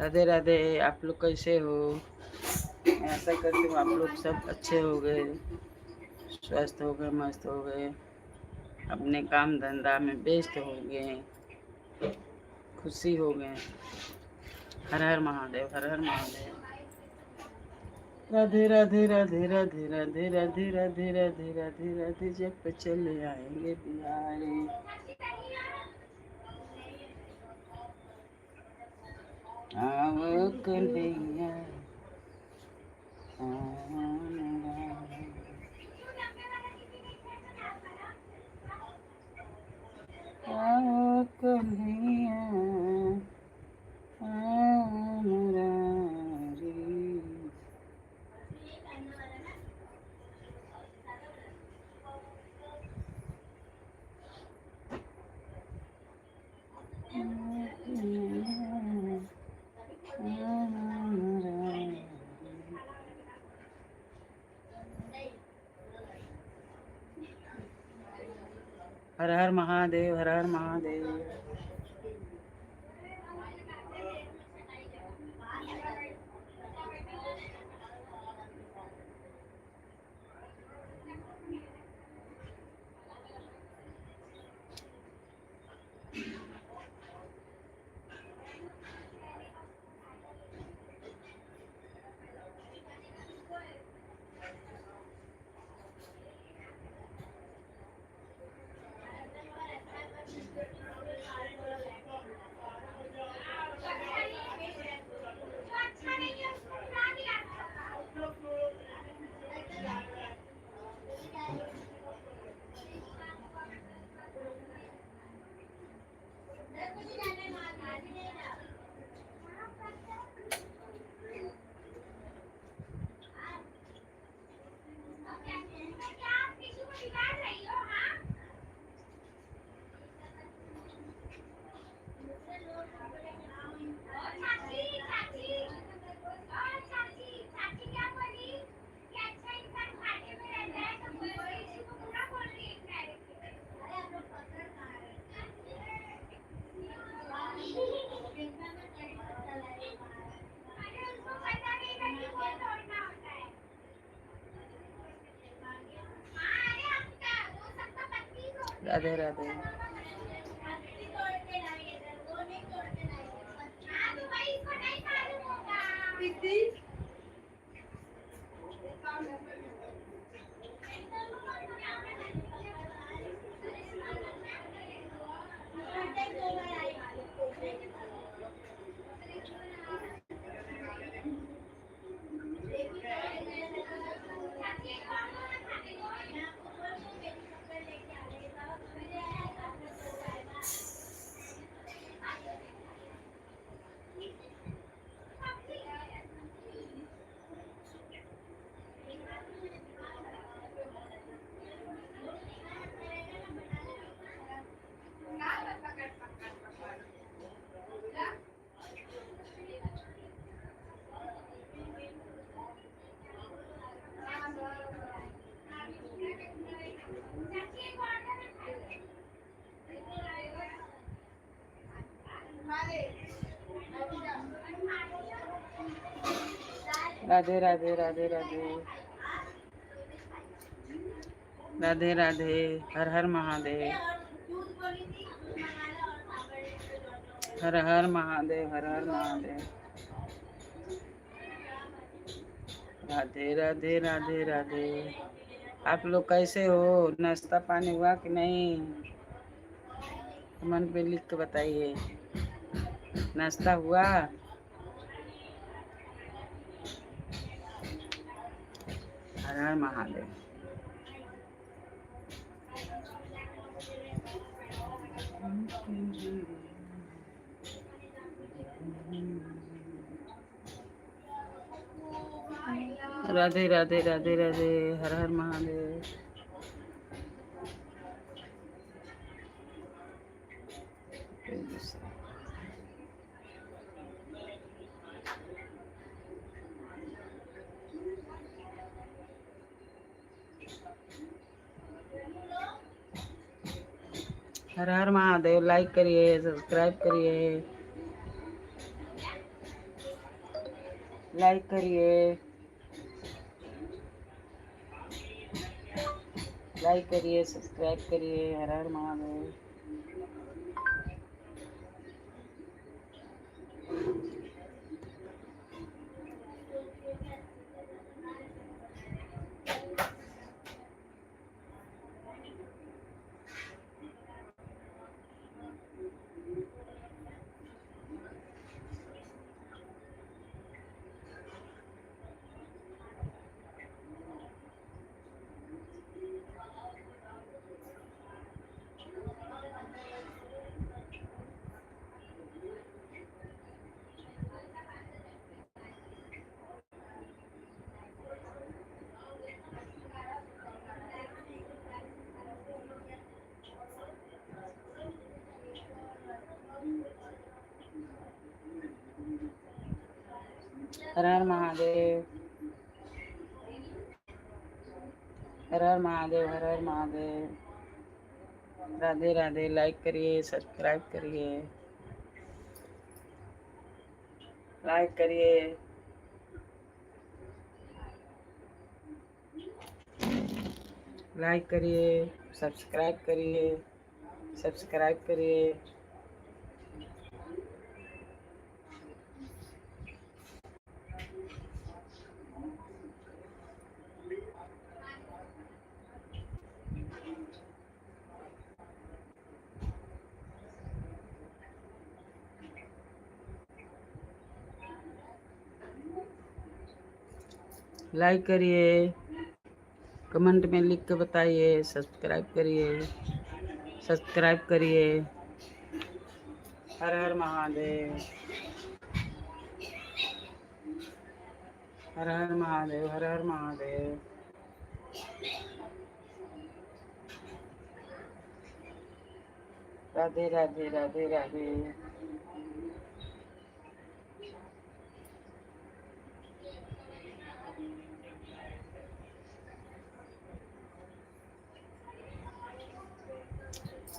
राधे राधे। आप लोग कैसे हो? मैं आशा करती हूँ आप लोग सब अच्छे हो गए, स्वस्थ हो गए, मस्त हो गए, अपने काम धंधा में व्यस्त हो गए, खुशी हो गए। हर हर महादेव, हर हर महादेव। राधे राधे राधे राधे राधे राधे राधे राधे राधे राधे। जब चले आएंगे बिहारी। आओ कन्हैया, आओ कन्हैया, मुरारी। हर हर महादेव, हर हर महादेव। राधे राधे। राधे राधे राधे राधे राधे राधे। हर हर महादेव, हर हर महादेव, हर हर महादेव। राधे राधे राधे राधे। आप लोग कैसे हो? नाश्ता पानी हुआ कि नहीं? कमेंट पे लिख के बताइए। नाश्ता हुआ? हर हर महादेव। राधे राधे राधे राधे। हर हर महादेव। हर हर महादेव। लाइक करिए, सब्सक्राइब करिए। लाइक करिए, लाइक करिए, सब्सक्राइब करिए। हर हर महादेव। हर हर महादेव, हर हर महादेव, हर हर महादेव। राधे राधे। लाइक करिए, सब्सक्राइब करिए, लाइक करिए, लाइक करिए, सब्सक्राइब करिए, सब्सक्राइब करिए। लाइक करिए, कमेंट में लिख के बताइए, सब्सक्राइब करिए, सब्सक्राइब करिए। हर हर महादेव, हर हर महादेव, हर हर महादेव। राधे राधे, राधे राधे।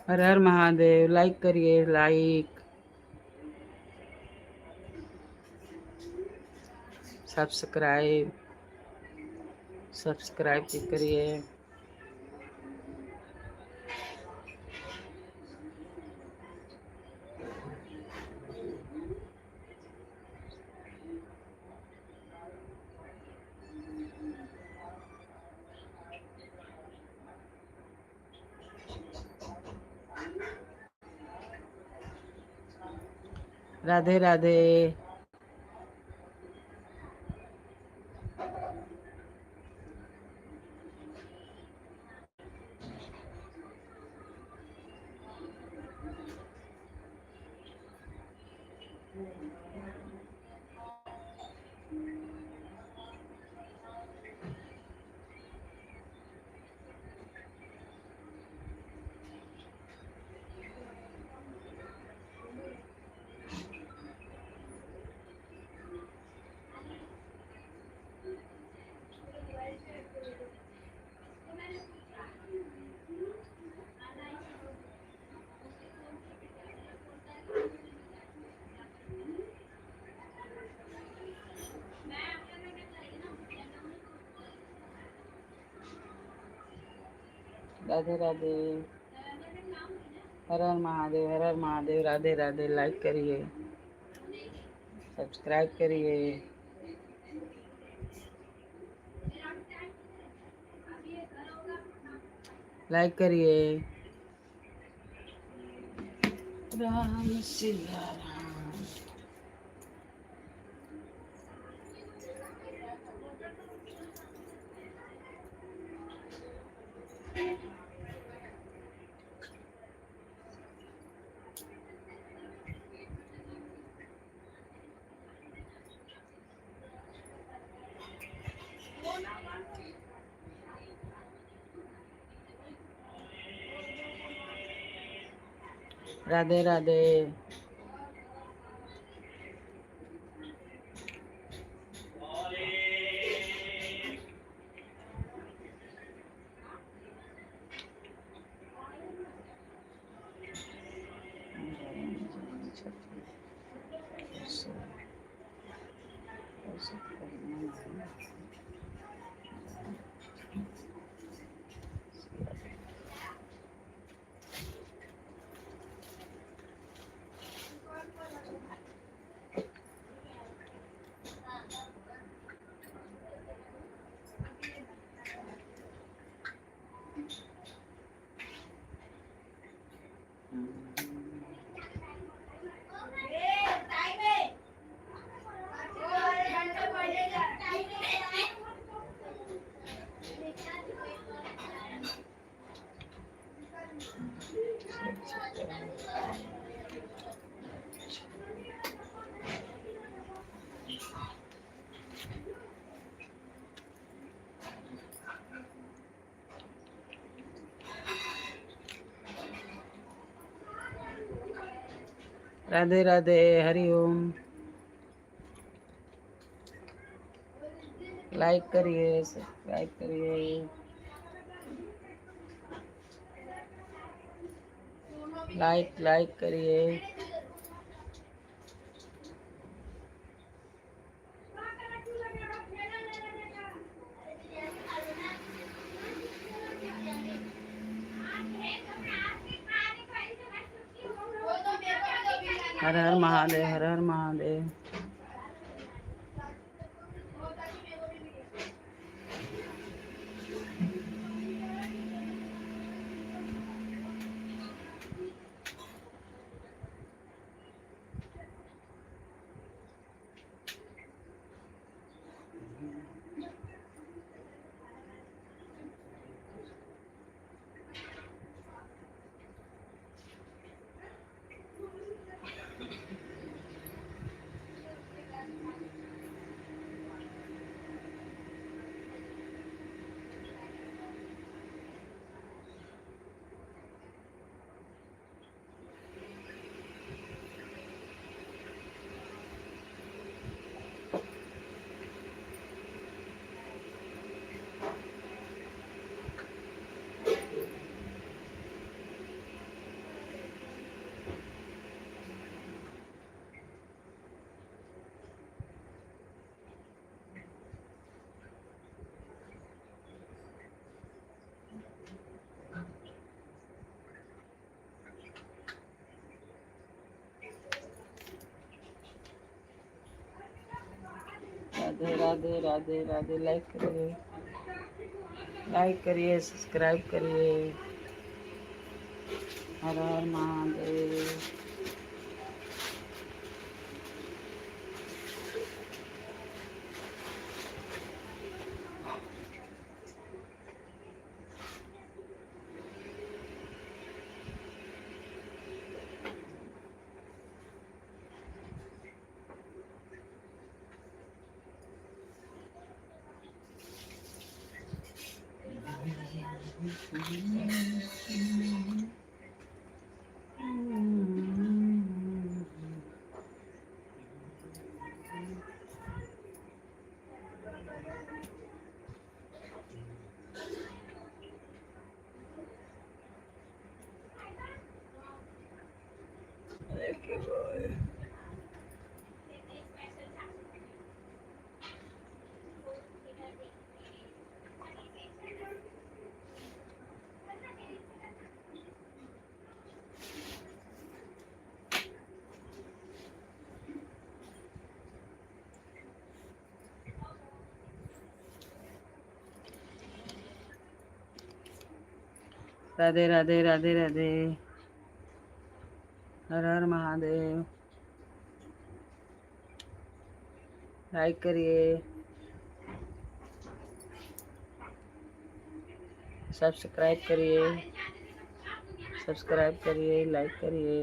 हर हर महादेव। लाइक करिए, लाइक, सब्सक्राइब, सब्सक्राइब भी करिए। राधे राधे। राधे राधे। हर हर महादेव, हर हर महादेव। राधे राधे। लाइक करिए, सब्सक्राइब करिए। लाइक करिए। राम सिया राम। राधे राधे। राधे राधे, हरिओम। लाइक करिए, सब्सक्राइब करिए, लाइक करिए। हर हर महादेव, हर हर महादेव। राधे राधे राधे राधे। लाइक करिए, सब्सक्राइब करिए। हर हर महादेव। राधे राधे राधे राधे। हर हर महादेव। लाइक करिए, सब्सक्राइब करिए, लाइक करिए।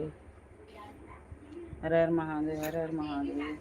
हर हर महादेव, हर हर महादेव।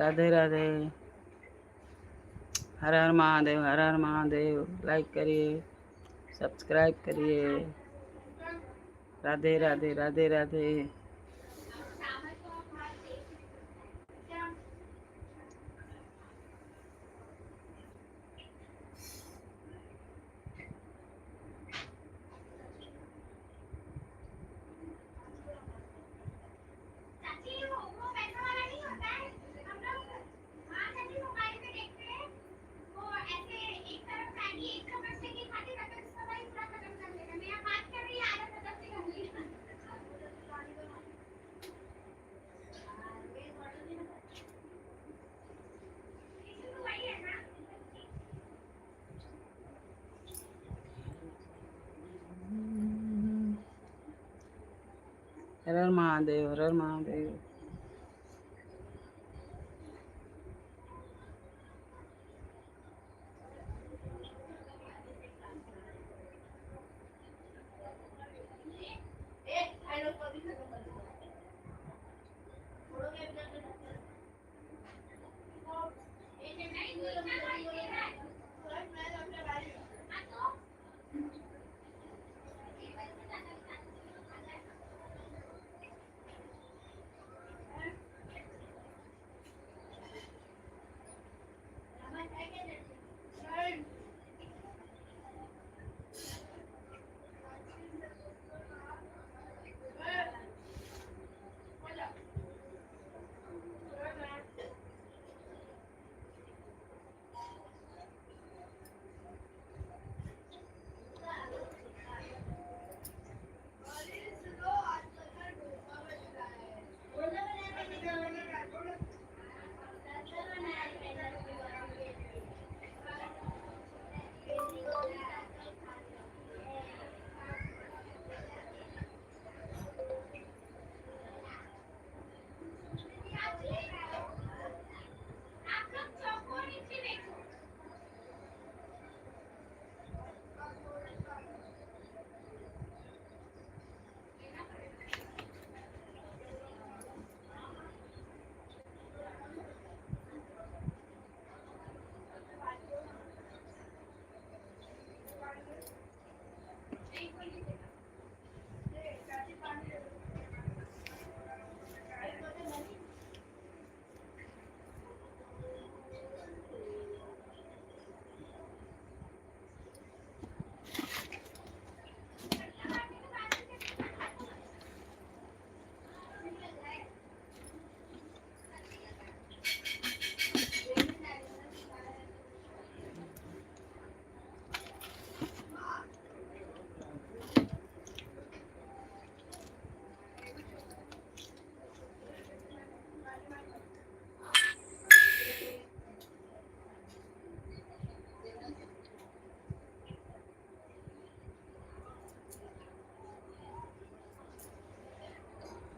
राधे राधे। हर हर महादेव, हर हर महादेव। लाइक करिए, सब्सक्राइब करिए। राधे राधे, राधे राधे। हर हर महादेव, हर हर महादेव।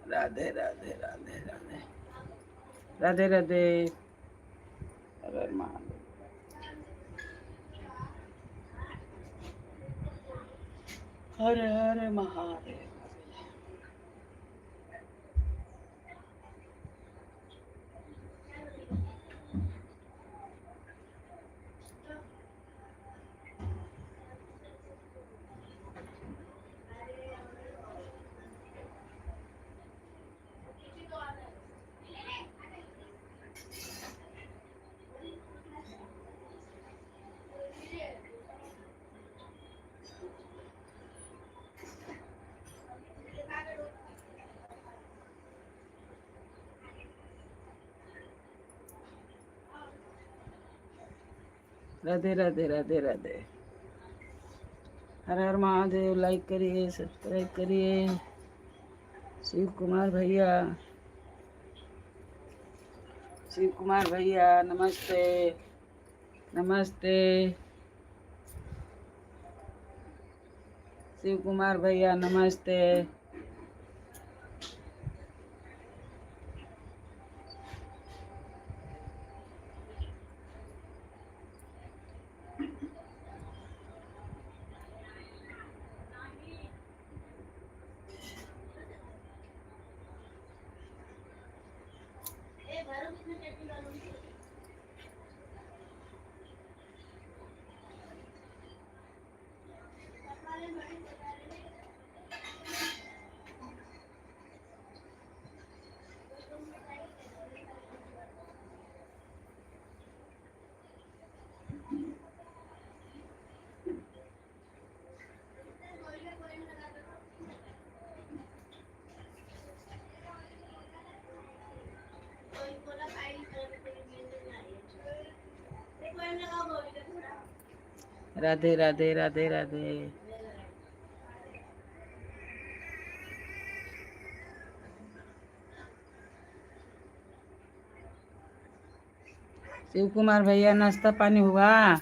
राधे राधे, राधे राधे, राधे राधे। हर हर महादेव, हर हर महादेव। राधे राधे, राधे राधे। हर हर महादेव। लाइक करिए, सब्सक्राइब करिए। शिव कुमार भैया, शिव कुमार भैया नमस्ते, नमस्ते। शिव कुमार भैया नमस्ते। राधे राधे राधे राधे। शिव कुमार भैया नाश्ता पानी हुआ?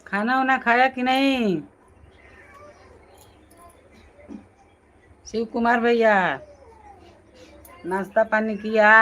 खाना वाना खाया कि नहीं शिव कुमार भैया? नाश्ता पानी किया?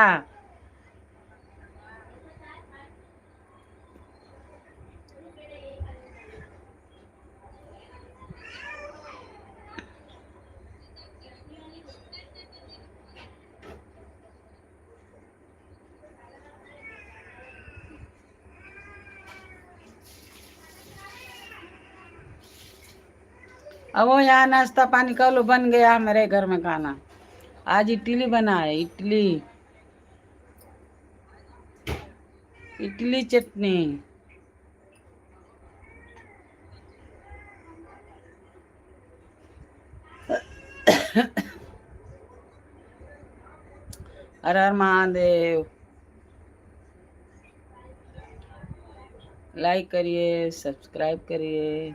अब वो यहाँ नाश्ता पानी कर लो, बन गया मेरे घर में खाना। आज इडली बना है, इडली इडली चटनी। हर हर महादेव। लाइक करिए, सब्सक्राइब करिए।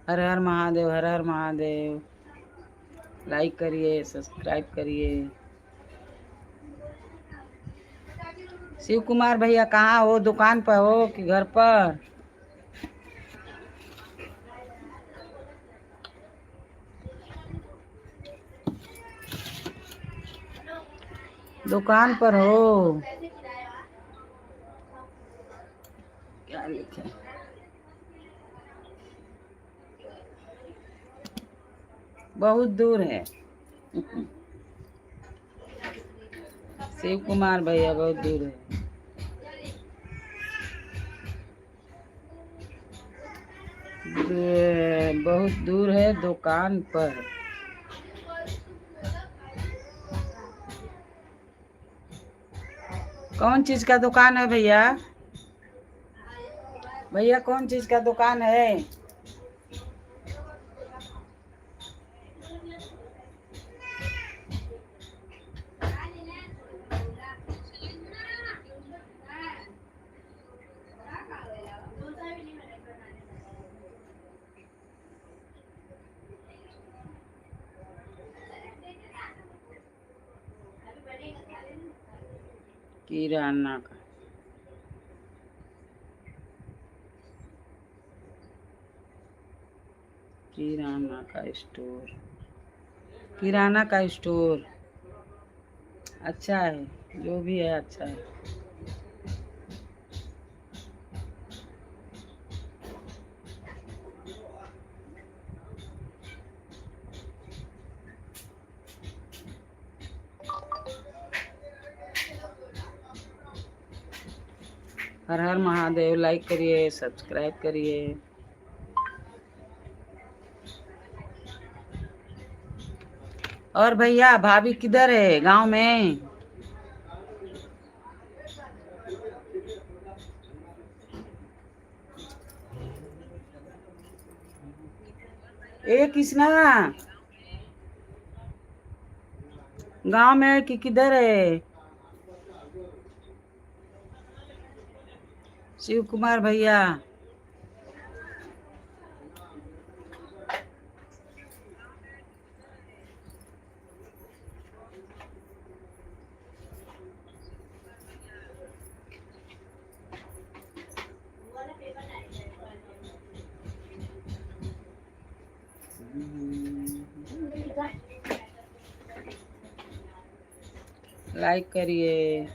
हर हर महादेव, हर हर महादेव। लाइक करिए, सब्सक्राइब करिए। शिव कुमार भैया कहाँ हो? दुकान पर हो कि घर पर? दुकान पर हो? क्या लिखे? बहुत दूर है शिव कुमार भैया, बहुत दूर है। बहुत दूर है दुकान पर। कौन चीज का दुकान है भैया? भैया कौन चीज का दुकान है? किराना का। किराना का स्टोर। किराना का स्टोर अच्छा है, जो भी है अच्छा है। हर हर महादेव। लाइक करिए, सब्सक्राइब करिए। और भैया भाभी किधर है? गांव में? ए कृष्णा, गांव में है कि किधर है? शिव कुमार भैया। लाइक करिए।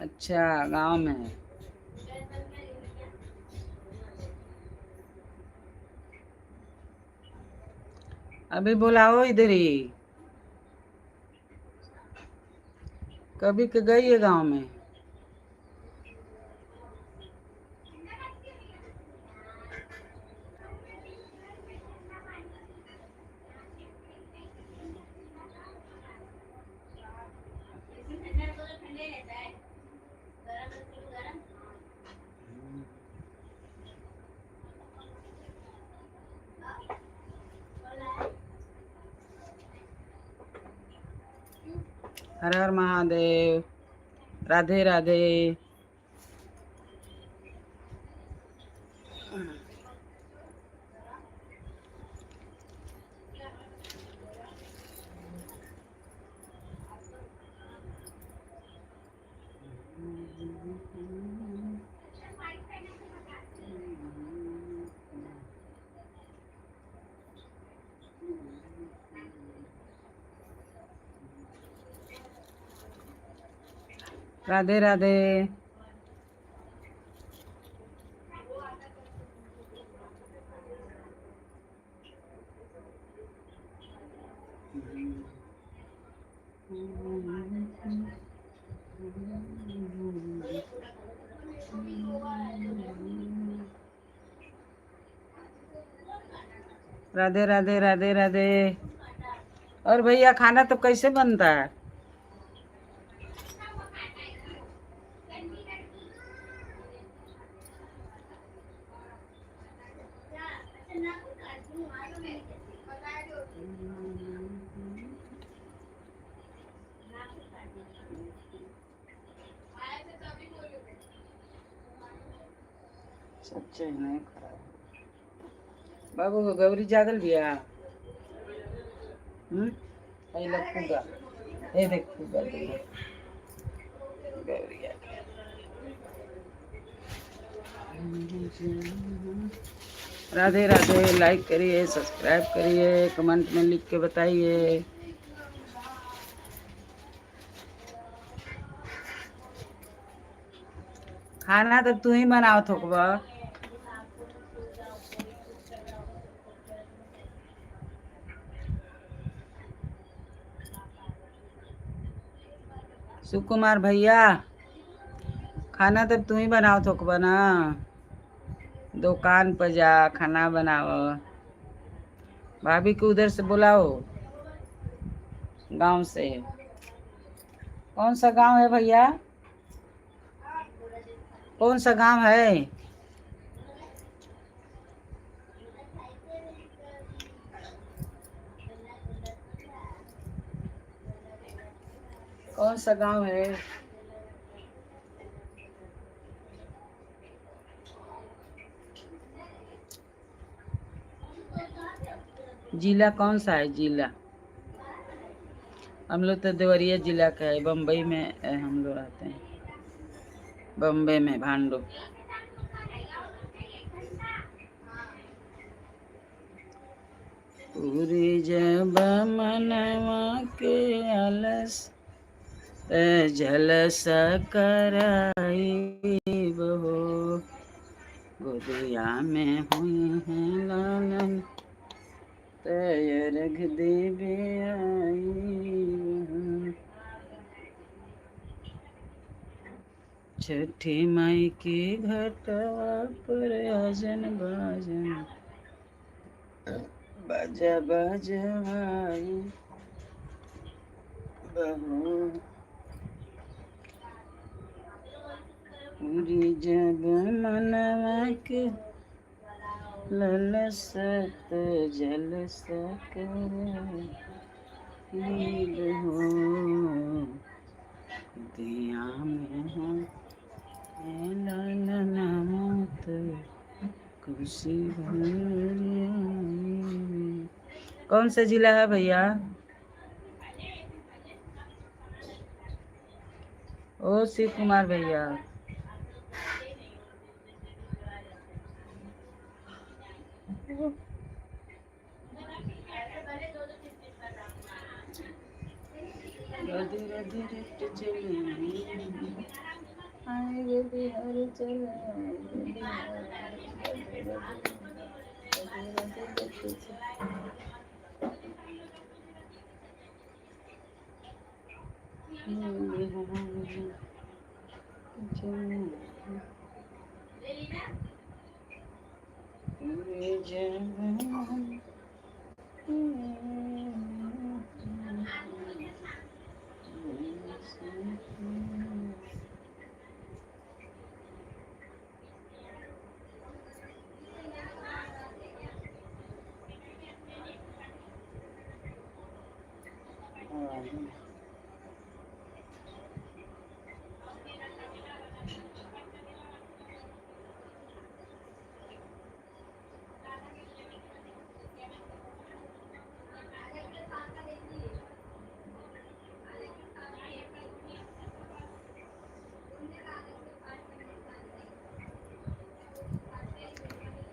अच्छा, गांव में है। अभी बुलाओ इधर ही। कभी के गई है गांव में? हर हर महादेव। राधे राधे। राधे राधे। राधे राधे राधे राधे। और भैया खाना तो कैसे बनता है? सच्चे नहीं खराब। बाबू को गौरी जागल बिया। आई लग फुगा। ए देख फुगा गौरी आ गया। राधे राधे। लाइक करिए, सब्सक्राइब करिए, कमेंट में लिख के बताइए। खाना तो तू ही बनाओ थोकबा। सुकुमार भैया, खाना तो तू ही बनाओ थोकबा ना। दुकान पर जा, खाना बनाओ। भाभी को उधर से बुलाओ, गांव से। कौन सा गांव है भैया? कौन सा गांव है? कौन सा गांव है? जिला कौन सा है? जिला हम लोग तो देवरिया जिला का है। बम्बई में हम लोग रहते हैं, बम्बई में भांडो। पूरी जब मनवा के अलस झलस कराई बहो, गोदिया में हुई है लालन रख देवे आई। छठी माई के घटवा पर आजन बाजन बाजा बजवाई बहू, पूरी जब मनवा के ललसत जलस कराई बहू, दिया में है लालन मोत खुशी भरिया। कौन सा जिला है भैया? ओ शिव कुमार भैया। राधे राधे रट चले आए गे बिहार चले आए गे बिहार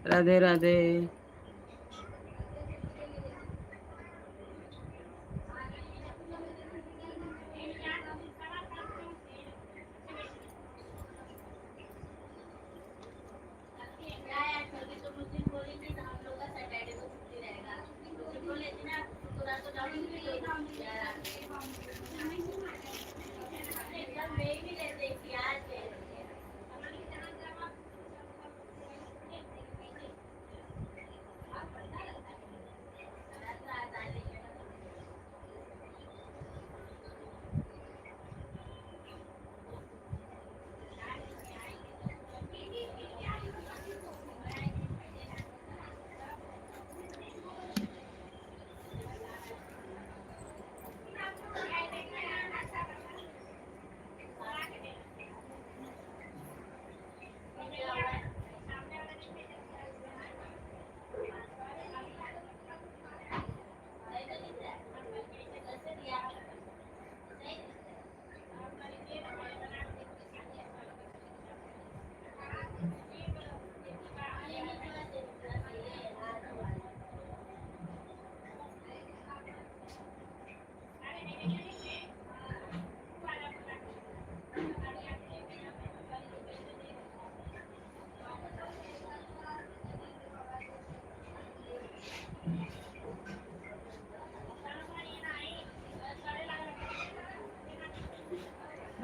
राधे राधे राधे रट चले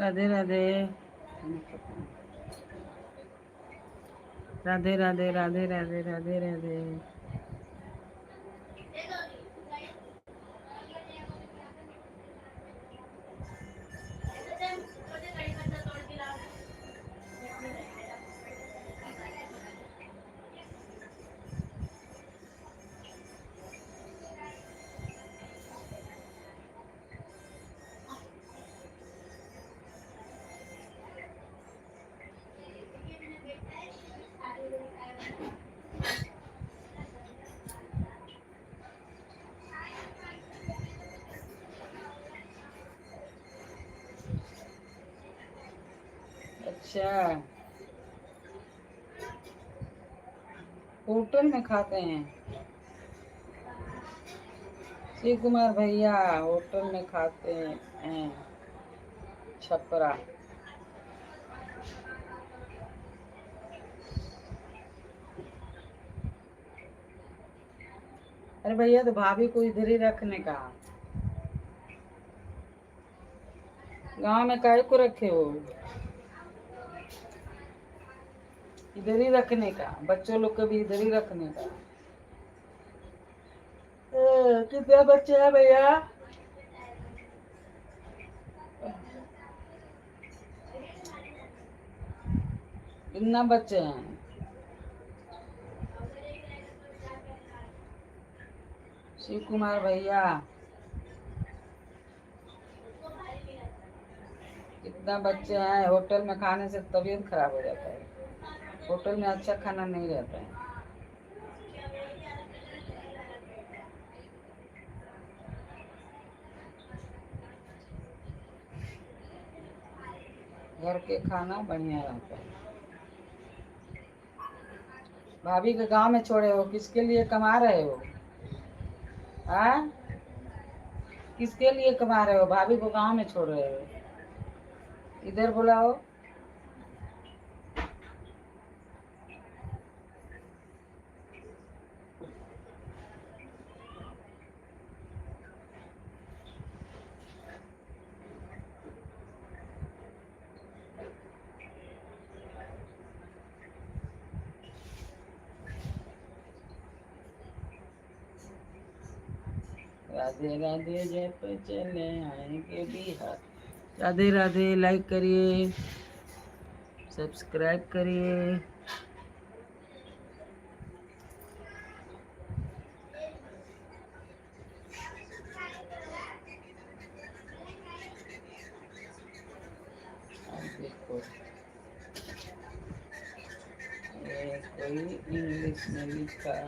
राधे राधे राधे राधे राधे राधे राधे राधे राधे राधे अच्छा होटल में खाते हैं शिव कुमार भैया होटल में खाते हैं छपरा। अरे भैया तो भाभी को इधर ही रखने का, गांव में काहे को रखे हो, इधर ही रखने का, बच्चों लोग को भी इधर ही रखने का। कितने बच्चे हैं भैया? कितना बच्चे हैं? शिव कुमार भैया कितना बच्चे हैं? होटल में खाने से तबीयत खराब हो जाता है, होटल में अच्छा खाना नहीं रहता है। घर के खाना बढ़िया रहता है। भाभी के गांव में छोड़े हो, किसके लिए कमा रहे हो? हाँ, किसके लिए कमा रहे हो? भाभी को गांव में छोड़ रहे हो? इधर बुलाओ। राधे राधे जय पे चले आएंगे बिहार। राधे राधे। लाइक करिए, सब्सक्राइब करिए। देखो ये कोई इंग्लिश में लिखा।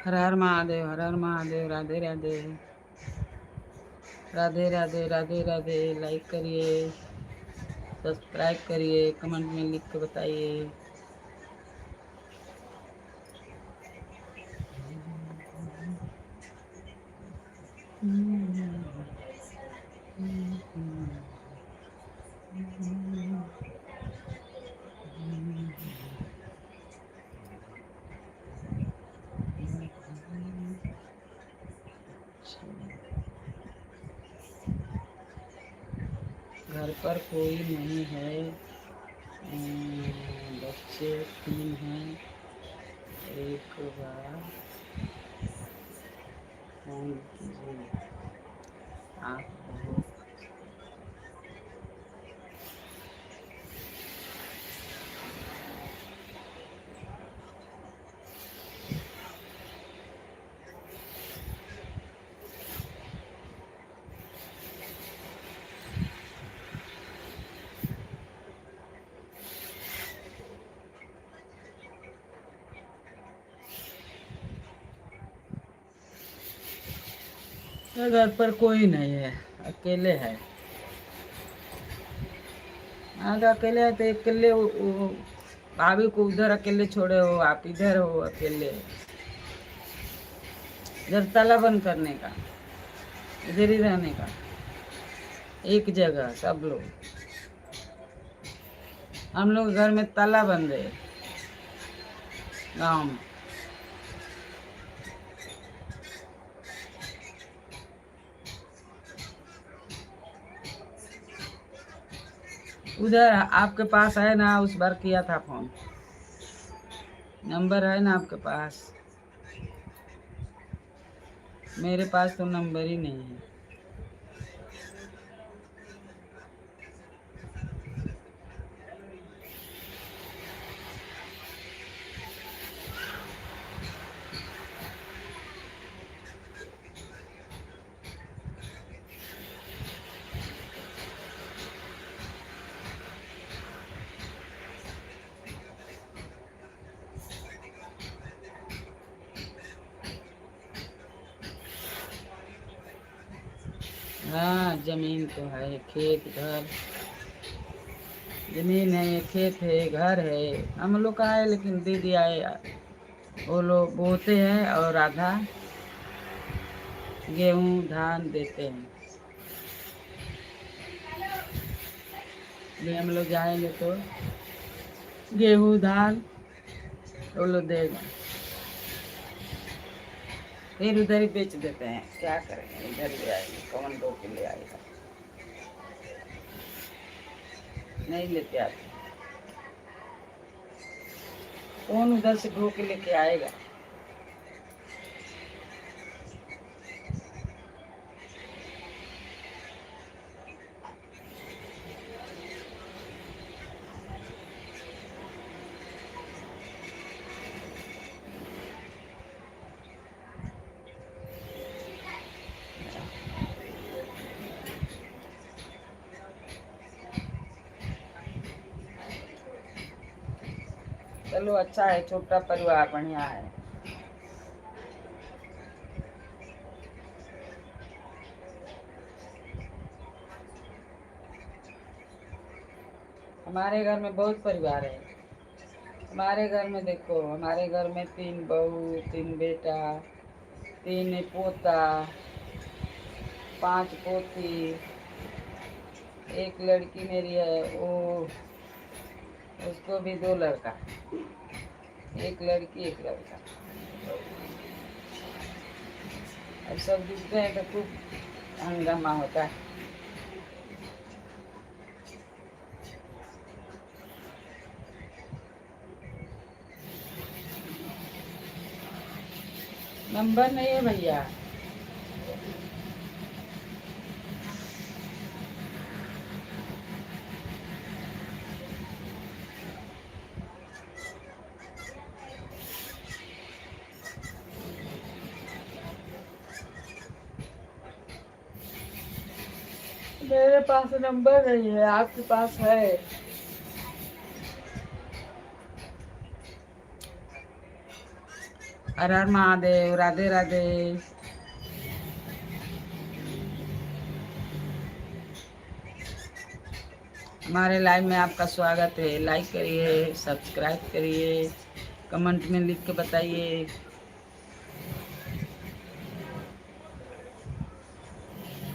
हर हर महादेव, हर हर महादेव। राधे राधे, राधे राधे, राधे राधे। लाइक करिए, सब्सक्राइब करिए, कमेंट में लिख के बताइए। घर पर कोई नहीं है, बच्चे 3 हैं। एक बार फोन कीजिए, आप बहुत घर पर कोई नहीं है, अकेले है। अगर अकेले है तो अकेले भाभी को उधर अकेले छोड़े हो, आप इधर हो अकेले। इधर ताला बंद करने का, इधर ही रहने का, एक जगह सब लोग। हम लोग घर में ताला बंद है गाँव में। उधर आपके पास है ना, उस बार किया था फोन, नंबर है ना आपके पास? मेरे पास तो नंबर ही नहीं है। हाँ, जमीन तो है, खेत घर। जमीन है, खेत है, घर है, हम लोग का है, लेकिन दीदी आए, वो लोग बोते हैं और आधा गेहूं धान देते हैं। भी हम लोग जाएंगे तो गेहूँ धान वो लोग देगा, फिर उधर ही बेच देते हैं। क्या करेंगे, इधर ले आएंगे, कौन ढो के ले आएगा, नहीं लेते आते, कौन उधर से ढो के लेके आएगा। चलो अच्छा है, छोटा परिवार बढ़िया है। हमारे घर में बहुत परिवार है। हमारे घर में देखो, हमारे घर में 3 बहू, 3 बेटा, 3 पोता, 5 पोती, एक लड़की मेरी है, वो उसको भी 2 लड़का, एक लड़की एक लड़का। अब सब दिखते हैं तो खूब हंगामा होता है। नंबर नहीं है भैया। मेरे पास नंबर नहीं है, आपके पास है? हर हर महादेव, राधे राधे। हमारे लाइव में आपका स्वागत है। लाइक करिए, सब्सक्राइब करिए, कमेंट में लिख के बताइए।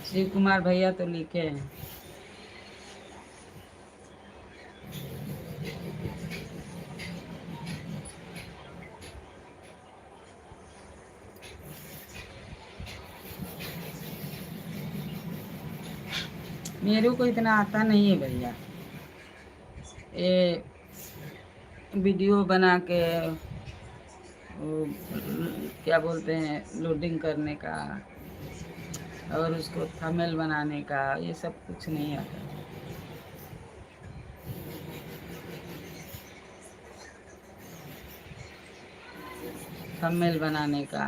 शिव कुमार भैया तो लिखे हैं। मेरे को इतना आता नहीं है भैया, ये वीडियो बना के वो क्या बोलते हैं, लोडिंग करने का और उसको थंबनेल बनाने का, ये सब कुछ नहीं आता। थंबनेल बनाने का,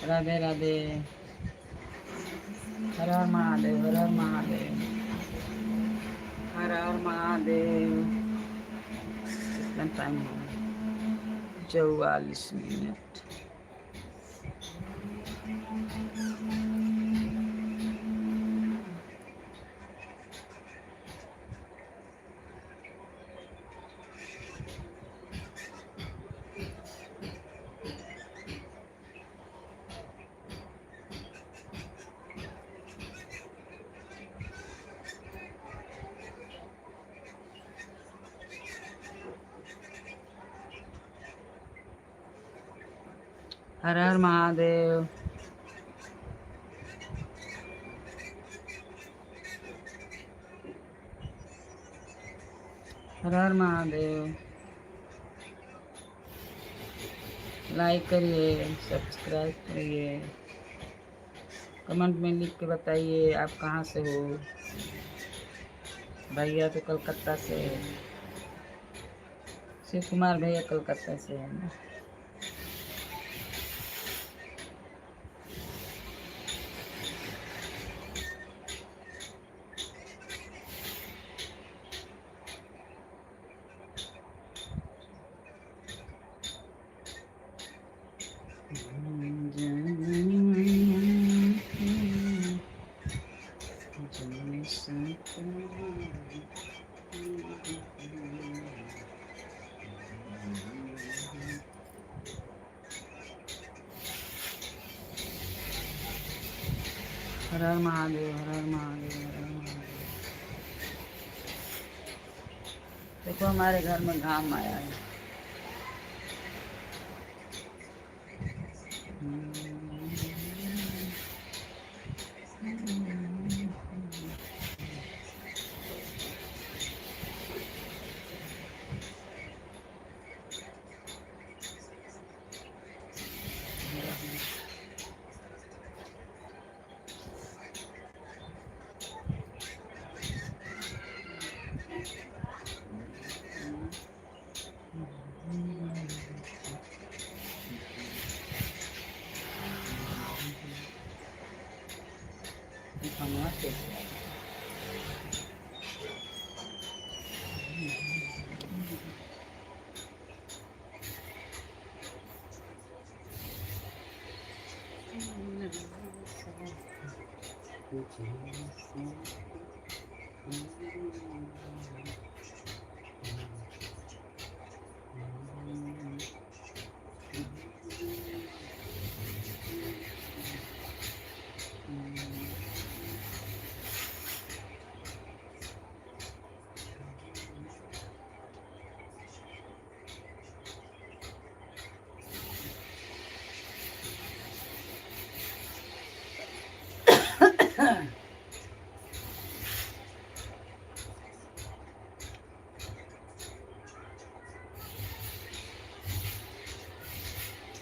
राधे राधे, हर हर महादेव, हर हर महादेव, हर हर महादेव। कितना टाइम हो गया? 44 मिनट। हर हर महादेव, हर हर महादेव। लाइक करिए, सब्सक्राइब करिए, कमेंट में लिख के बताइए आप कहाँ से हो। भैया तो कलकत्ता से है, शिव कुमार भैया कलकत्ता से है ना। हर हर महादेव, हर हर महादेव, हर हर महादेव। देखो हमारे घर में घाम आया है।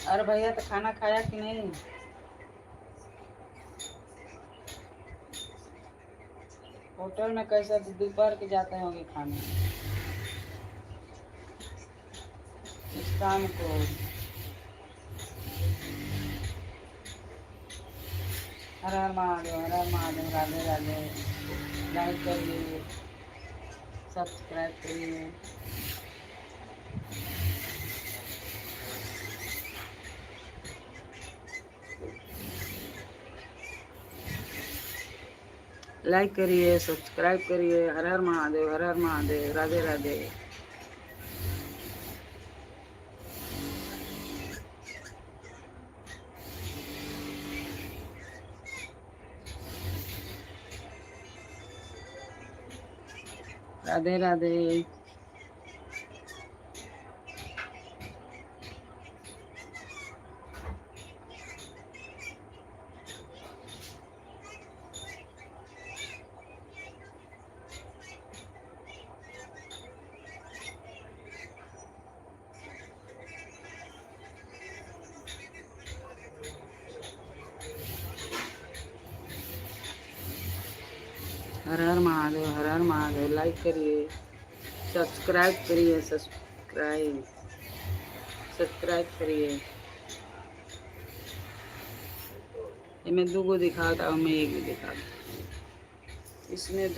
अरे भैया तो खाना खाया कि नहीं? होटल में कैसा दोपहर के जाते होंगे खाने इस शाम को। हर हर महादेव, हर हर महादेव, राधे राधे। लाइक करिए, सब्सक्राइब करिए। लाइक करिए, सब्सक्राइब करिए। हर हर महादेव, हर हर महादेव, राधे राधे। राधे राधे। हर हर महादेव, हर हर महादेव। लाइक करिए, सब्सक्राइब करिए, सब्सक्राइब करिए। ये मैं दो को दिखाता हूँ, मैं एक भी दिखाता। इसमें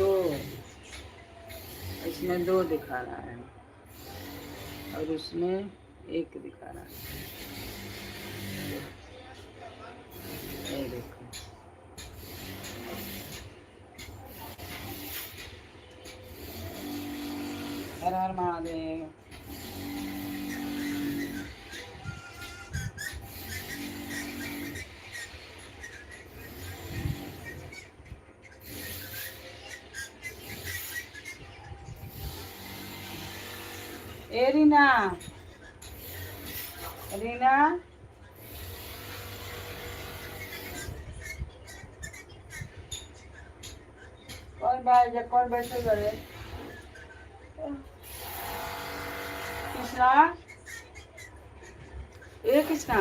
दो दिखा रहा है और उसमें एक दिखा रहा है। ये देखो, हर हर महादेव। ए रीना, रीना, कौन बैठे करे? कृष्णा, ए कृष्णा,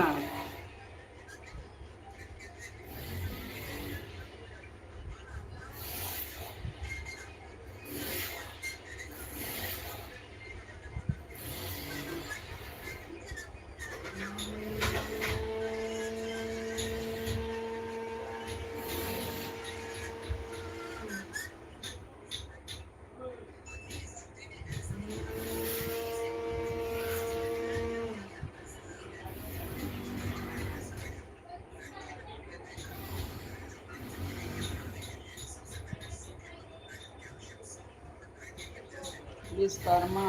विश्वकर्मा।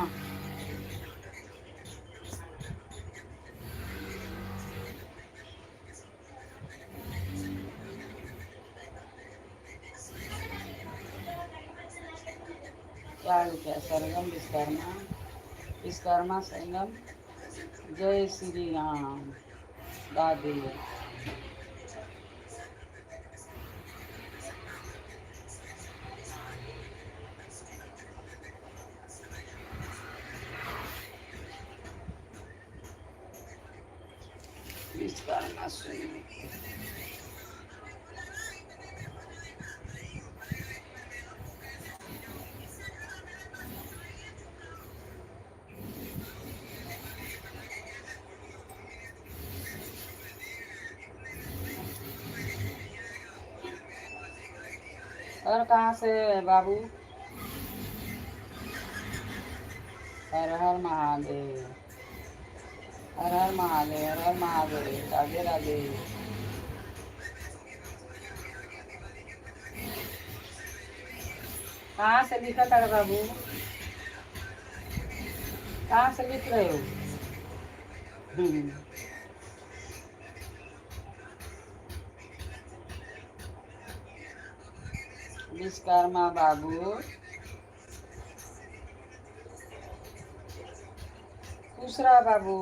सरगम विश्वकर्मा, विश्वकर्मा संगम। जय श्री राम। राधे। विश्वकर्मा संगम। और कहाँ से बाबू? हर हर महादेव, हर हर महादेव, हर हर महादेव। राधे राधे। कहाँ से लिखा था बाबू? कहाँ से लिख रहे हो? विश्वकर्मा बाबू, खुश रहा बाबू,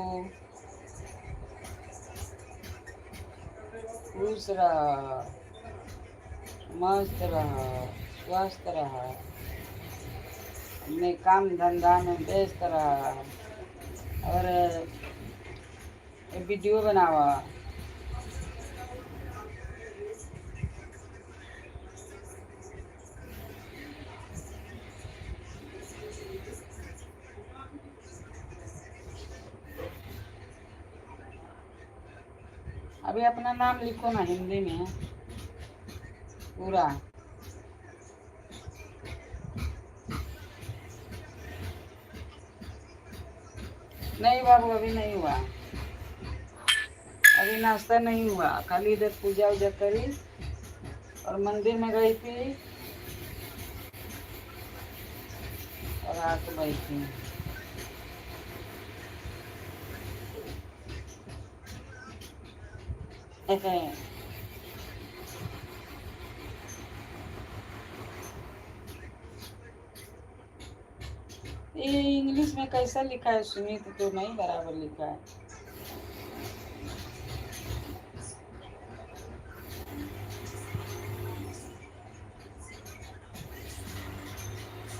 खुश रहा, मस्त रहा, स्वस्थ रहा, अपने काम धंधा में व्यस्त रहा और वीडियो बनावा। अभी अपना नाम लिखो ना हिंदी में पूरा। नहीं बाबू, अभी नहीं हुआ, अभी नाश्ता नहीं हुआ। खाली इधर पूजा उजा करी और मंदिर में गई थी और आके बैठी। ये इंग्लिश में कैसा लिखा है सुमित? तो नहीं बराबर लिखा है।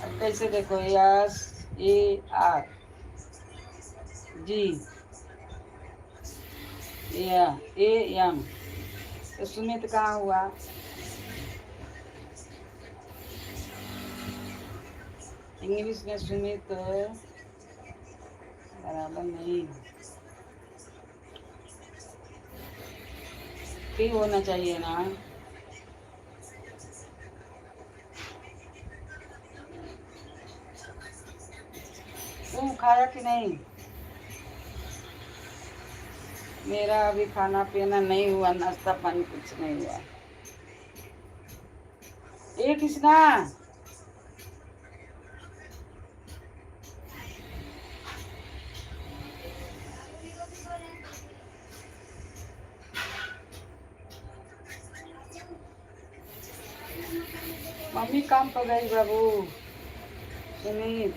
अब कैसे देखो? Yes A R G A M. तो सुमित कहाँ हुआ? इंग्लिश में सुमित बराबर नहीं, ठीक होना चाहिए ना। तुम खाया कि नहीं? मेरा अभी खाना पीना नहीं हुआ, नाश्ता पानी कुछ नहीं हुआ। ए कृष्णा, मम्मी काम पर गई बाबू। सुमित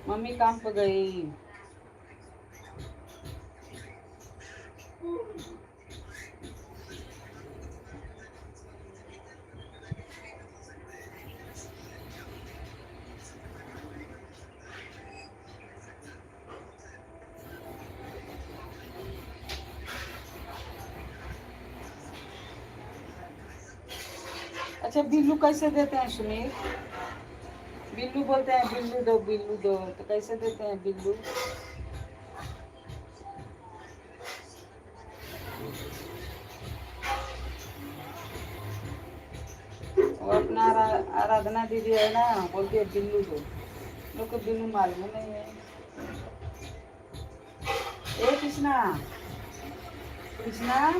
मम्मी काम पर गई। अच्छा, बिल्लू कैसे देते हैं सुनील? बिल्लू बोलते हैं बिल्लू दो, बिल्लू दो, तो कैसे देते हैं बिल्लू? वो अपना आराधना दीदी है ना, बोलती है बिल्लू दो। लोग को बिल्लू मालूम नहीं है। ए कृष्णा, कृष्णा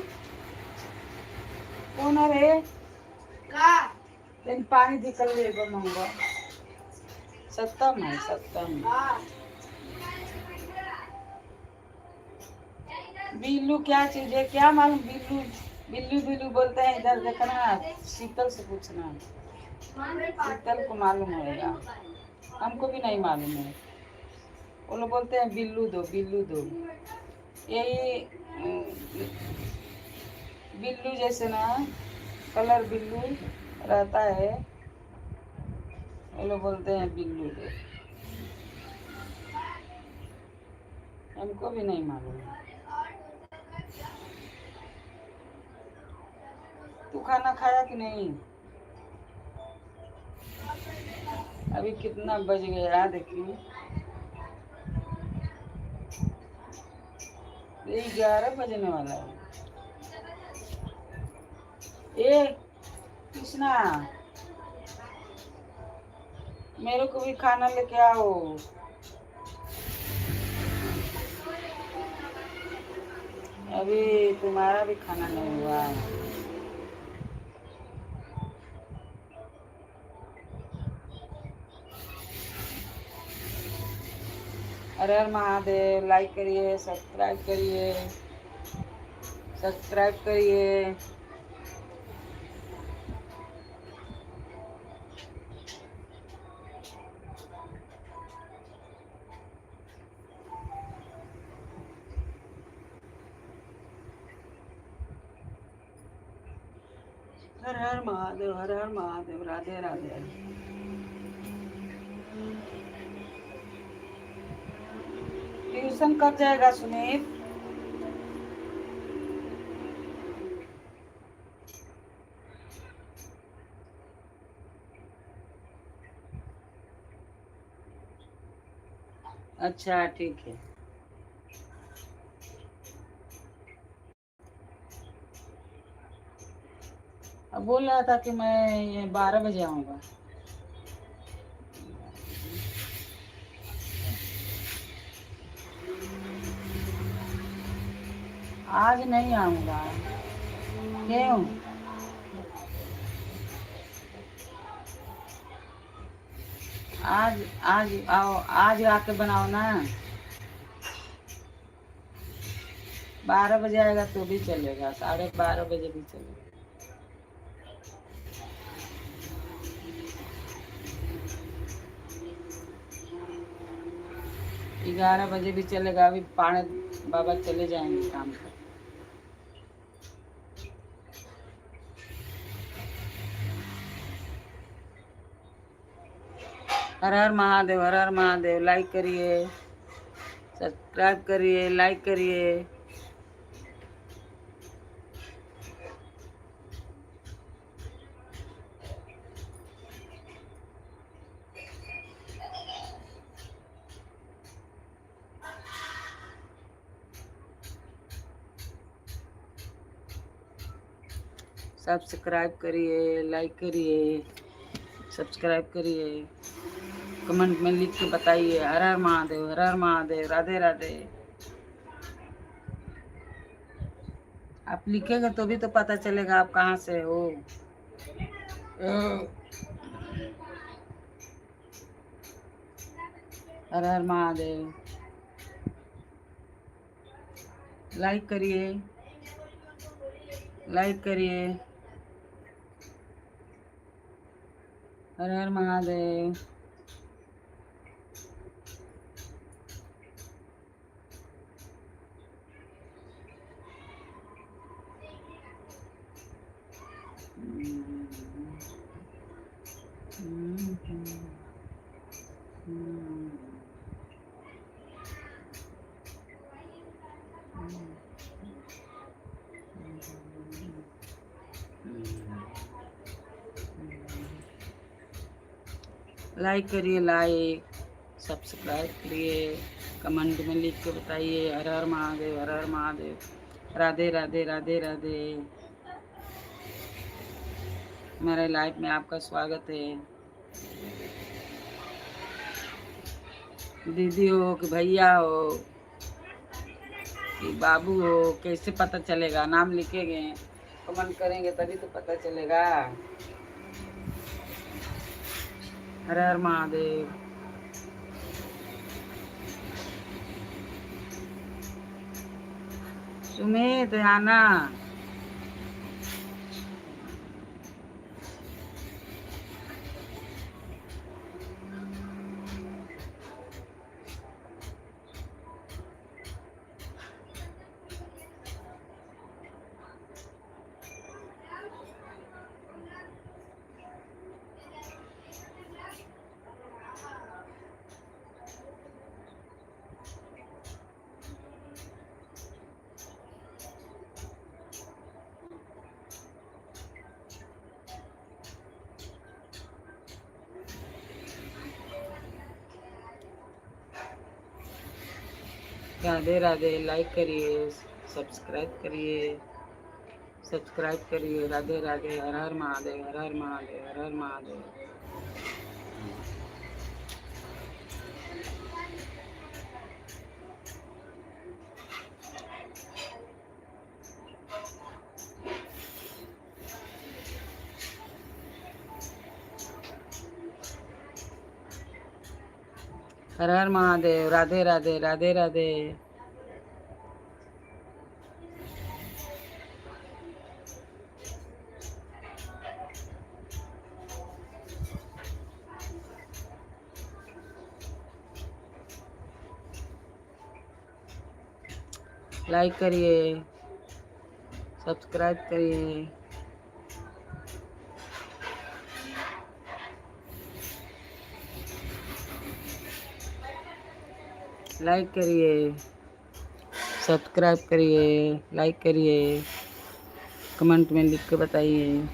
कौन है रे? पानी निकल लेगा मंगवा। सत्तम है, सत्तम। बिल्लू क्या चीज है, क्या मालूम। बिल्लू बिल्लू बिल्लू बोलते हैं, इधर देखना, शीतल से पूछना, शीतल को मालूम होगा, हमको भी नहीं मालूम है। वो लोग बोलते हैं बिल्लू दो, बिल्लू दो। यही बिल्लू जैसे ना कलर बिल्लू रहता है, वो लोग बोलते हैं बिल्लू दो। हमको भी नहीं मालूम। तू खाना खाया कि नहीं? अभी कितना बज गया देखिए, 11 बजने वाला है। ए कृष्णा, मेरे को भी खाना लेके आओ। अभी तुम्हारा भी खाना नहीं हुआ। हर हर महादेव। लाइक करिए, सब्सक्राइब करिए, सब्सक्राइब करिए। हर हर महादेव, हर हर महादेव। राधे राधे। ट्यूशन कब जाएगा सुनील? अच्छा ठीक है। अब बोल रहा था कि मैं 12 बजे आऊँगा। आज नहीं आऊँगा। क्यों? आज आज आओ, आज आके बनाओ ना। 12 बजे आएगा तो भी चलेगा, 12:30 बजे भी चलेगा। 11 बजे भी चलेगा। अभी पाणे बाबा चले जाएंगे काम पर। हर हर महादेव, हर हर महादेव। लाइक करिए, सब्सक्राइब करिए, लाइक करिए। सब्सक्राइब करिए, लाइक करिए, सब्सक्राइब करिए। कमेंट में लिख के बताइए हर हर महादेव, हर हर महादेव, राधे राधे। आप लिखेंगे तो भी तो पता चलेगा आप कहाँ से हो। हर हर महादेव। लाइक करिए, लाइक करिए। हर हर महादेव। लाइक करिए, लाइक सब्सक्राइब करिए, कमेंट में लिख के बताइए हर हर महादेव, हर हर महादेव, राधे राधे, राधे राधे। मेरे लाइफ में आपका स्वागत है। दीदी हो कि भैया हो कि बाबू हो, कैसे पता चलेगा? नाम लिखेंगे, कमेंट करेंगे तभी तो पता चलेगा। हर हर महादेव। सुमित आना। राधे राधे। लाइक करिए, सब्सक्राइब करिए, सब्सक्राइब करिए। राधे राधे। हर हर महादेव, हर हर महादेव, हर हर महादेव। हर हर महादेव। राधे राधे, राधे राधे। लाइक करिए, सब्सक्राइब करिए। लाइक करिए, सब्सक्राइब करिए, लाइक करिए, कमेंट में लिख के बताइए।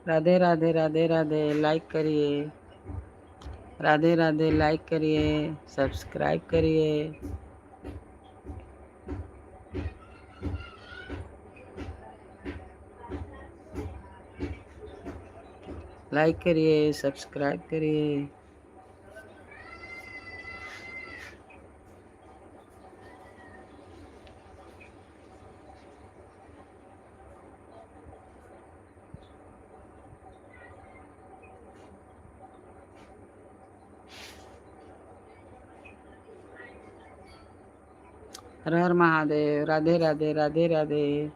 राधे राधे, राधे राधे। लाइक करिए, राधे राधे। लाइक करिए, सब्सक्राइब करिए। लाइक करिए, सब्सक्राइब करिए। हर हर महादेव। राधे राधे, राधे राधे।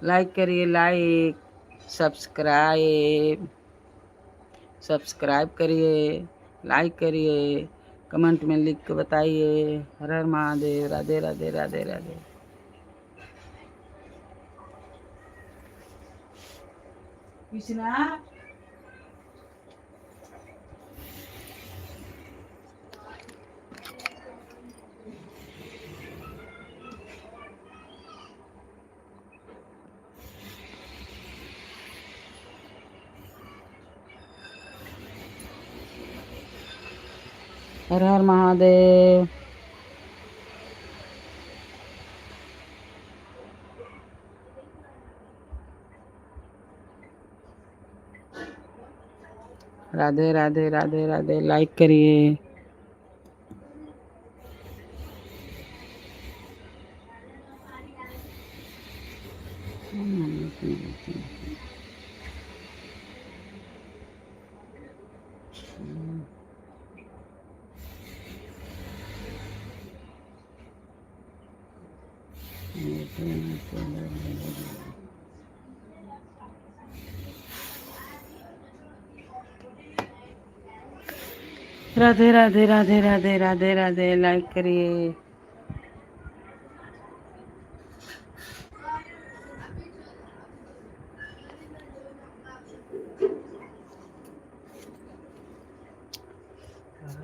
लाइक करिए, लाइक, सब्सक्राइब, सब्सक्राइब करिए, लाइक करिए, कमेंट में लिख के बताइए। हर हर महादेव। राधे राधे, राधे राधे। कृष्णा। हर हर महादेव। राधे राधे, राधे राधे। लाइक करिए। राधे राधे, राधे राधे, राधे राधे। लाइक करिए।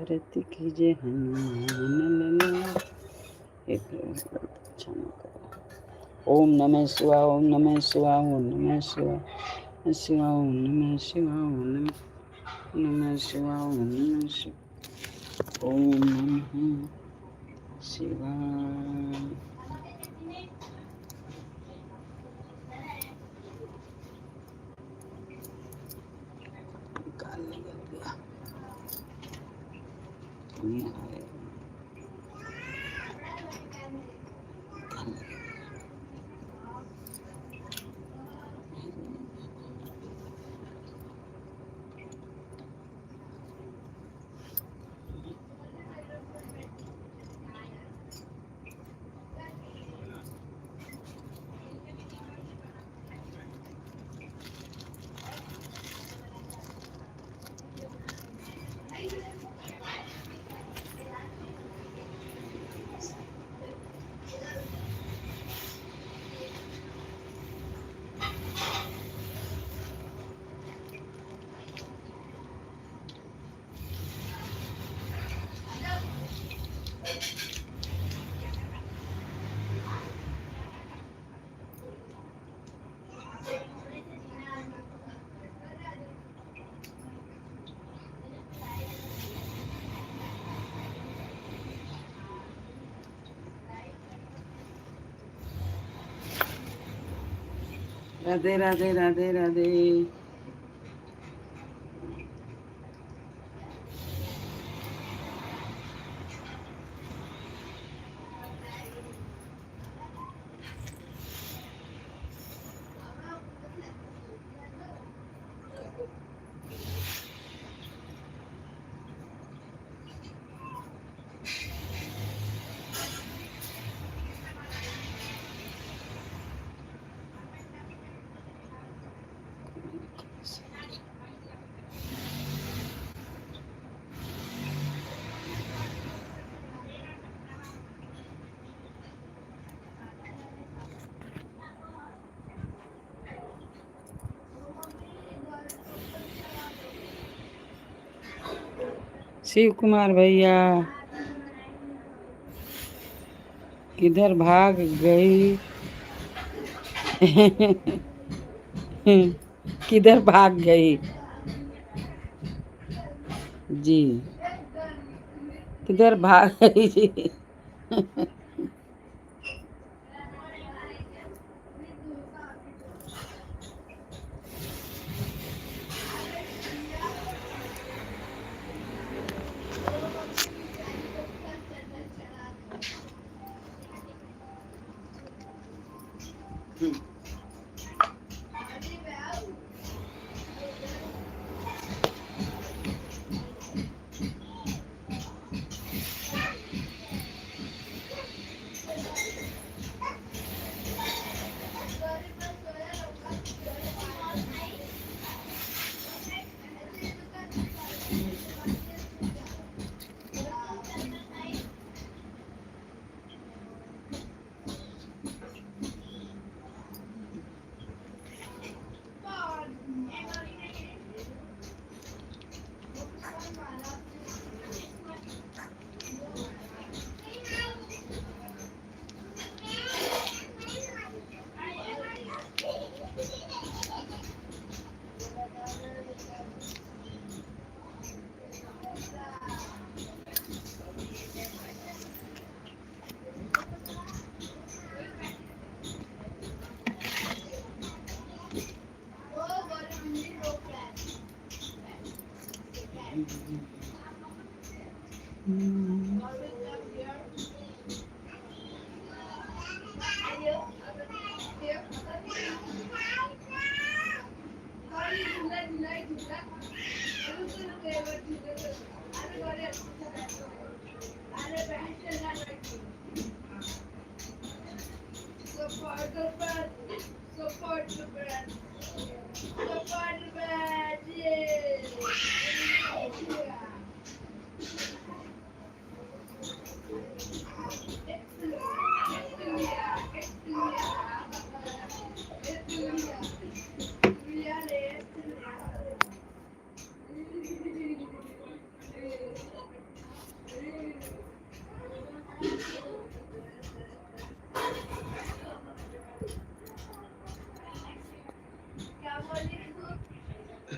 आरती कीजिए हनुमान लाला। एक अच्छा न करो। ओम नमः शिवाय, ओम नमः शिवाय, ओम नमः शिवाय, शिवाय ओम नमः शिवाय, ओम नमः शिवाय, ओम नमः शिवाय, ओम नमः शिवाय। निकाल निकल गया। राधे राधे राधे राधे। शिव कुमार भैया किधर भाग गई? किधर भाग गई जी? किधर भाग गई जी?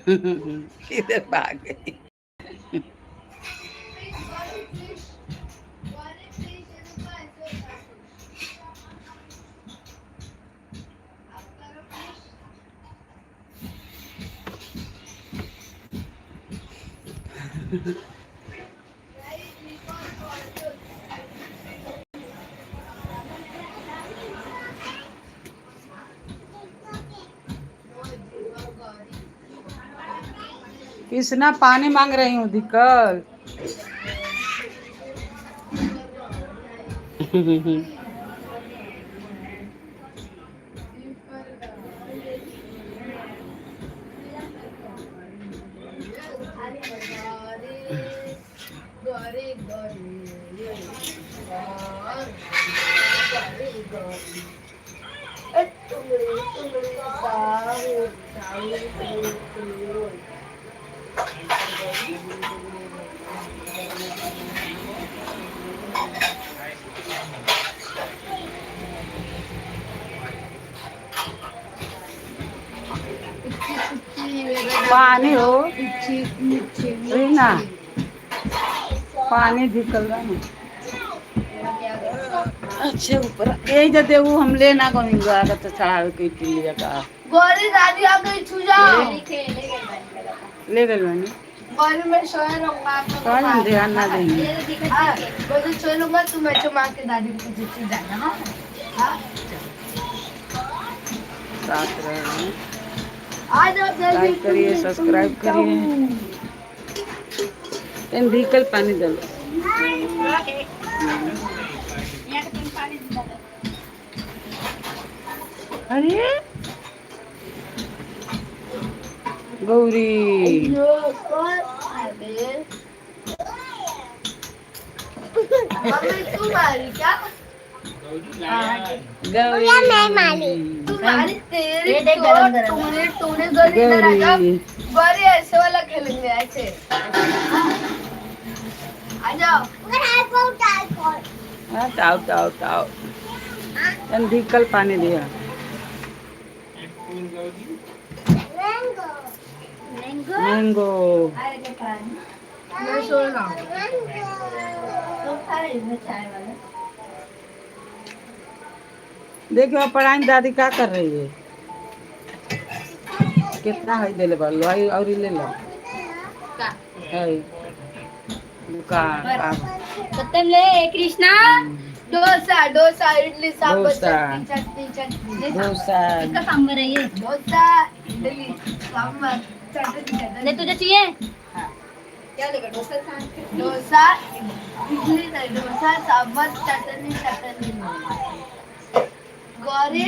किधर भाग गई? कृष्णा पानी मांग रही हूँ दिक्कत। पानी हो रीना, पानी निकल रहा है। अच्छे ऊपर यही जब देवू हम लेना करेंगे आगे तो चढ़ावे के लिए का गोरी दादी आ गई छुजा ले गए मैंने गोरी में सोया रहूंगा कौन हम ध्यान ना देंगे। गोरी सोया रहूंगा तुम मैं मां के दादी को पीछे जाना हां साथ रहे। आज आप लाइक करिए, सब्सक्राइब करिए। इन व्हीकल पानी डालो। अरे गौरी तू मारी क्या गौरी मैं मारी तू मारी तेरे तूने गली इधर आजा गली ऐसे वाला खेलेंगे ऐसे आ जाओ ताओ ताओ ताओ इन व्हीकल पानी दिया। मैंगो मैं सो रहा हूँ देखियो पढ़ाई दादी क्या कर रही है। कितना है दे ले बालो आई और ले लो है दुकान सत्यम ले कृष्णा डोसा डोसा इडली सांभर चटनी चटनी चटनी डोसा किसका सांभर है ये डोसा इडली सांभर चटनी चटनी तुझे चाहिए क्या लेगा डोसा डोसा इडली नहीं डोसा सांभर चटनी चटनी गौरी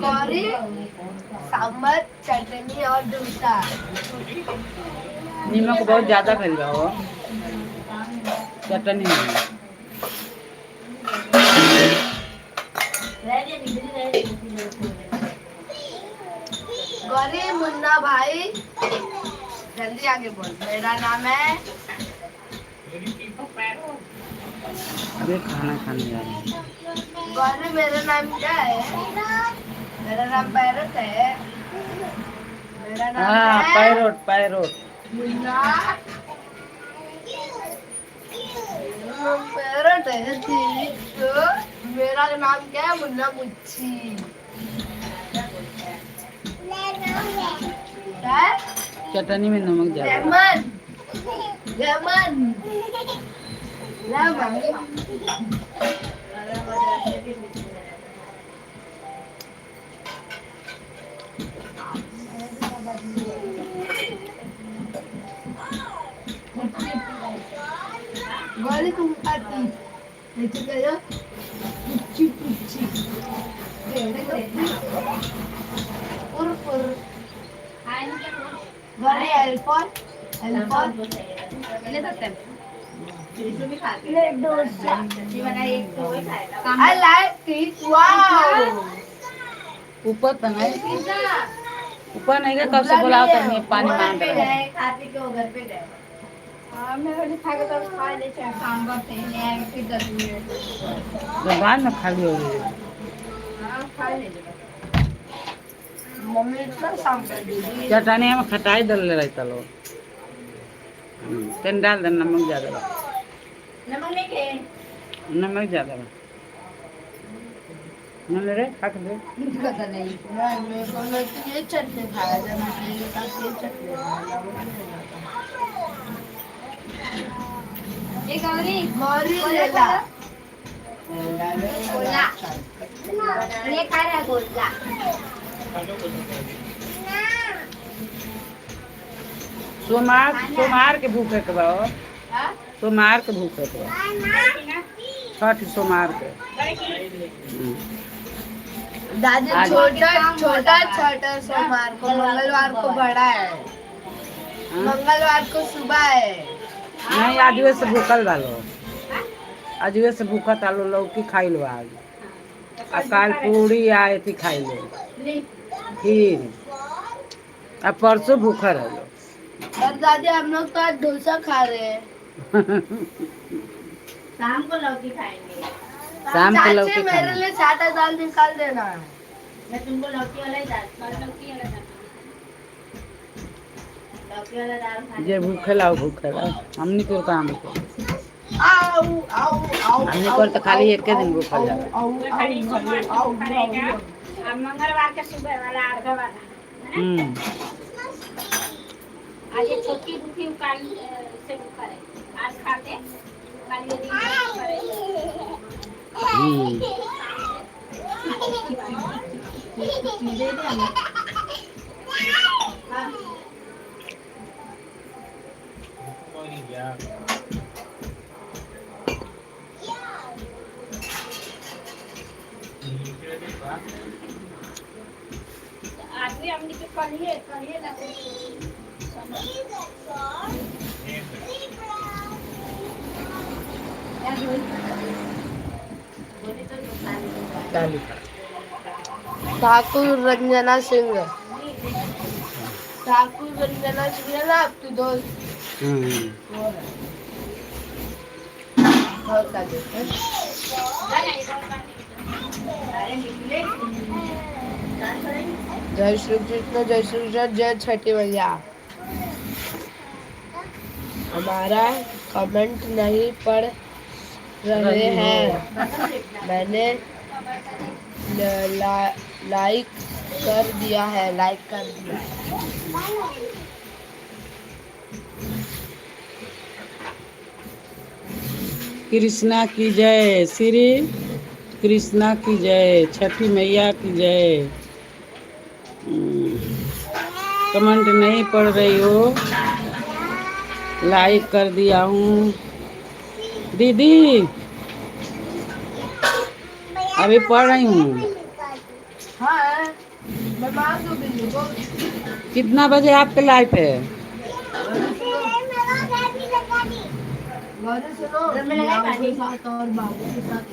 गौरी सांभर चटनी और डोसा नमक बहुत ज्यादा खा जाओ चटनी गौरी मुन्ना भाई जल्दी आगे बोल। मेरा नाम है अभी खाना खाने जा रहे हैं। गौरी मेरा नाम क्या है? मेरा नाम पैरोट है। मेरा नाम है पैरोट पैरोट मुन्ना पैरोट है तो मेरा नाम क्या है? मुन्ना मुच्छी। क्या? चटनी में नमक ज्यादा लेमन लेमन लेमन गौरी तुम खाती नीचे गया पुच्ची पुच्ची पुर पुर गौरी एल्फॉन एल्फॉन ले सकते हैं ले डोसा जीवन एक तो खाएगा आई लाइक इट वाओ ऊपर तो नहीं ऊपर नहीं गए कब से बुलाओ करनी पानी मांग रहे हैं। खाते के घर पे गए हाँ मैं रोटी खा के तो खा ले चाहे सांभर थे ले फिर 10 मिनट जब बाद में खाली हो गई हाँ खा ले मम्मी इतना शाम कर दीदी चटनी में खटाई डाल रहता लो तेन डाल दे नमक ज्यादा बा नमक नहीं के नमक ज्यादा बा मैंने रे खा के दे मुझे पता नहीं मैं मेरे को मैं तो ये चटनी खाया था मैं ये साथ ये चटनी खाया ये गौरी गौरी लेला गोला ये खा रहा है गोला सोमार के भूखे के बा सोमार के भूखे के बा छठ सोमार के दादी छोटा छोटा छोटा सोमवार को मंगलवार को बड़ा है मंगलवार को सुबह है नहीं आज से भूखल वालो आज से भूखा तालो लौकी खाई लो आज काल पूरी आए थी खाई लो फिर अब परसों भूखा रहो और दादी हम लोग तो आज डोसा खा रहे हैं शाम को लौकी खाएंगे शाम को लौकी मेरे लिए 7 दाल निकाल देना मैं तुमको लौकी वाला ही दाल लौकी वाला दाल जे भूखे लाओ हमनी को काम को आओ आओ आओ हमनी को तो खाली एक दिन भूखल जावे अब मंगलवार के सुबह वाला अर्घा वाला आज ये छोटी भूखी काल से भूखा रहे आज खाते काल ये दिन भूखा आज भी हमने के करिए ना ठाकुर रंजना सिंह ठाकुर रंजना सिंह है ना आपकी दोस्त बहुत आगे जय श्री कृष्ण जय श्री कृष्ण जय छठी मैया हमारा कमेंट नहीं पढ़ रहे हैं मैंने लाइक कर दिया है कृष्णा की जय श्री कृष्णा की जय छठी मैया की जय कमेंट नहीं पढ़ रही हो लाइक कर दिया हूँ दीदी अभी पढ़ रही हूँ हाँ मैं मार दूँगी वो कितना बजे आपके लाइफ है सुनो के साथ और बाबू के साथ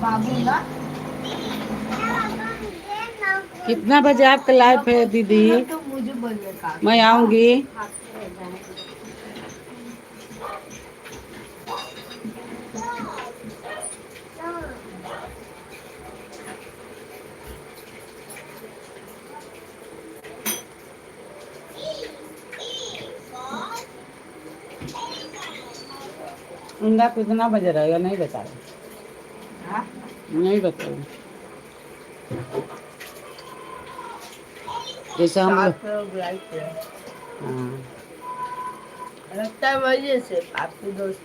बाबू ना कितना बजे आपका लाइफ है दीदी तो मुझे बोलने का मैं आऊंगी उनका कितना बजे रहेगा नहीं बता रहे नहीं बता रहे जैसे हम लोग हाँ लगता है वही से आपके दोस्त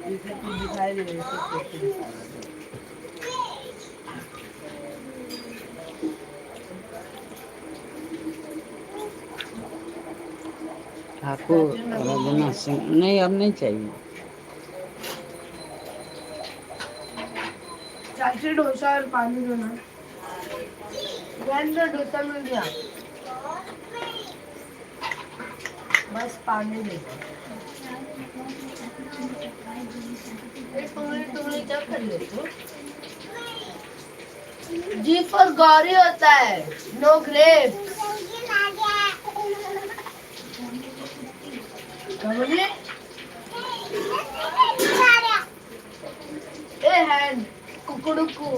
दिखाई दे रहे ठाकुर रंजना सिंह नहीं अब नहीं चाहिए चाची डोसा और पानी दो ना डोसा मिल गया बस पानी दे तुमने क्या कर लेते जी फॉर गौरी होता है नो ग्रेप्स ए हैंड कुकुड़ुकू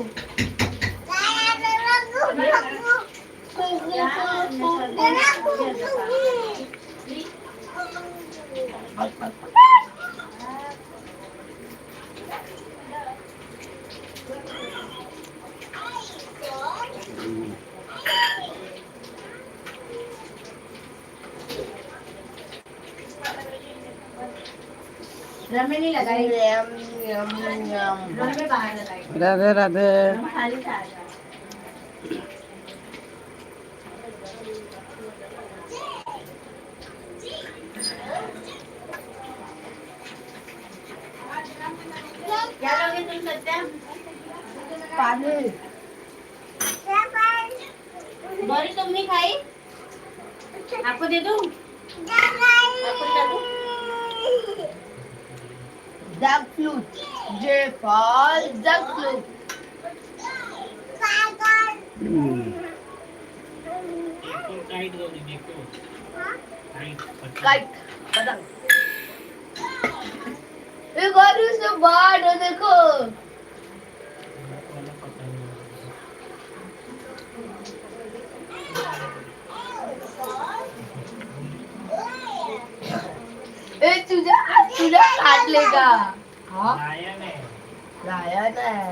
रमे नहीं लगाई रमे बाहर लगाई राधे राधे। खाली था क्या लोगे तुम सत्या पानी बोरी तुमने खाई आपको दे दूं आपको दे दूं जग फ्लूट जे फॉल जग फ्लूट काइट पतंग एक और उससे बाहर है देखो ए तुझे तुझे काट लेगा हाँ लायन है